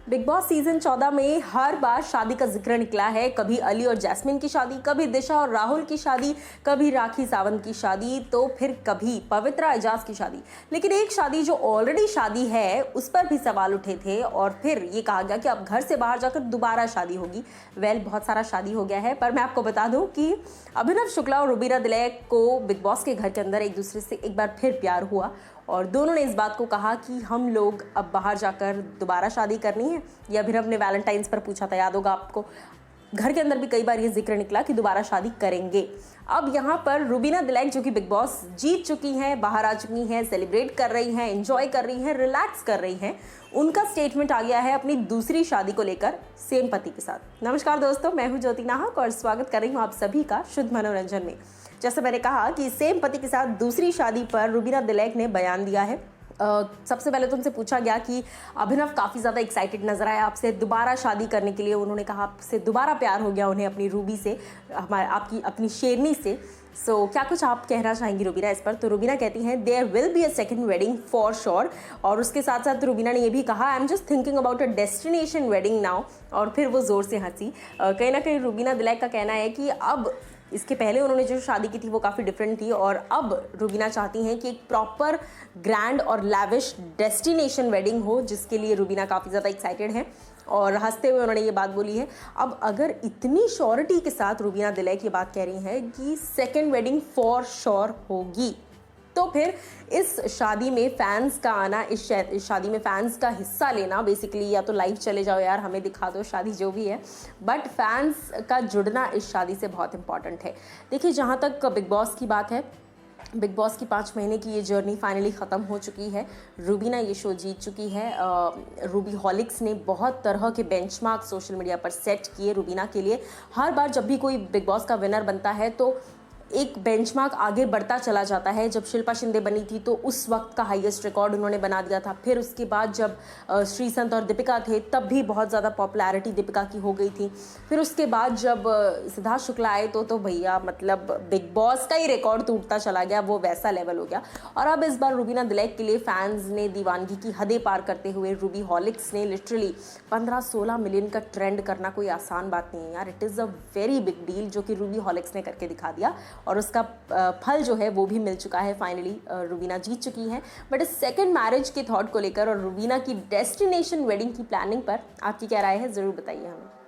Big boss season 14 में हर बार शादी का जिक्र निकला है। कभी अली और जैस्मिन की शादी, कभी दिशा और राहुल की शादी, कभी राखी सावंत की शादी, तो फिर कभी पवित्रा एजाज की शादी। लेकिन एक शादी जो ऑलरेडी शादी है उस पर भी सवाल उठे थे और फिर ये कहा गया कि अब घर से बाहर जाकर दोबारा शादी होगी। बहुत सारा शादी हो गया है, पर मैं आपको बता दूं कि अभिनव शुक्ला और रुबीना दिलैक को बिग बॉस के घर के अंदर एक दूसरे से एक बार फिर प्यार हुआ और दोनों ने इस बात को कहा कि हम लोग अब बाहर जाकर दोबारा शादी करनी है। ये अभिनव ने वैलेंटाइंस पर पूछा था, याद होगा आपको। घर के अंदर भी कई बार ये जिक्र निकला कि दोबारा शादी करेंगे। अब यहाँ पर रुबीना दिलैक जो कि बिग बॉस जीत चुकी हैं, बाहर आ चुकी हैं, सेलिब्रेट कर रही हैं, एंजॉय कर रही हैं, रिलैक्स कर रही हैं, उनका स्टेटमेंट आ गया है अपनी दूसरी शादी को लेकर सेम पति के साथ। नमस्कार दोस्तों, मैं हूँ ज्योति नाहक और स्वागत कर रही हूँ आप सभी का शुद्ध मनोरंजन में। जैसे मैंने कहा कि सेम पति के साथ दूसरी शादी पर रुबीना दिलैक ने बयान दिया है। सबसे पहले तो उनसे पूछा गया कि अभिनव काफ़ी ज़्यादा एक्साइटेड नजर आया आपसे दोबारा शादी करने के लिए। उन्होंने कहा आपसे दोबारा प्यार हो गया उन्हें अपनी रूबी से, आपकी अपनी शेरनी से। क्या कुछ आप कहना चाहेंगी रुबीना इस पर? तो रुबीना कहती हैं there will be a second wedding for sure. और उसके साथ साथ रुबीना ने ये भी कहा I am just thinking about a destination wedding now. और फिर वो जोर से हंसी। कहीं ना कहीं रुबीना दिलैक का कहना है कि अब इसके पहले उन्होंने जो शादी की थी वो काफ़ी डिफरेंट थी और अब रुबीना चाहती हैं कि एक प्रॉपर ग्रैंड और लैविश डेस्टिनेशन वेडिंग हो, जिसके लिए रुबीना काफ़ी ज़्यादा एक्साइटेड हैं। और हंसते हुए उन्होंने ये बात बोली है। अब अगर इतनी श्योरिटी के साथ रुबीना दिलैक ये बात कह रही हैं कि सेकेंड वेडिंग फॉर श्योर होगी, तो फिर इस शादी में फैंस का आना, इस शादी में फैंस का हिस्सा लेना, बेसिकली या तो लाइव चले जाओ यार, हमें दिखा दो शादी जो भी है, बट फैंस का जुड़ना इस शादी से बहुत इंपॉर्टेंट है। देखिए, जहाँ तक बिग बॉस की बात है, बिग बॉस की 5 महीने की ये जर्नी फाइनली ख़त्म हो चुकी है। रुबीना ये शो जीत चुकी है। रूबी हॉलिक्स ने बहुत तरह के बेंचमार्क सोशल मीडिया पर सेट किए रुबीना के लिए। हर बार जब भी कोई बिग बॉस का विनर बनता है तो एक बेंचमार्क आगे बढ़ता चला जाता है। जब शिल्पा शिंदे बनी थी तो उस वक्त का हाईएस्ट रिकॉर्ड उन्होंने बना दिया था। फिर उसके बाद जब श्रीसंत और दीपिका थे तब भी बहुत ज़्यादा पॉपुलैरिटी दीपिका की हो गई थी। फिर उसके बाद जब सिद्धार्थ शुक्ला आए तो भैया मतलब बिग बॉस का ही रिकॉर्ड टूटता चला गया, वो वैसा लेवल हो गया। और अब इस बार रुबीना दिलैक के लिए फैंस ने दीवानगी की हदें पार करते हुए रूबी हॉलिक्स ने लिटरली 15-16 मिलियन का ट्रेंड करना कोई आसान बात नहीं है यार। It is a very big deal जो कि रूबी हॉलिक्स ने करके दिखा दिया और उसका फल जो है वो भी मिल चुका है। फाइनली रुबीना जीत चुकी हैं। बट इस सेकंड मैरिज के थॉट को लेकर और रुबीना की डेस्टिनेशन वेडिंग की प्लानिंग पर आपकी क्या राय है, ज़रूर बताइए हमें।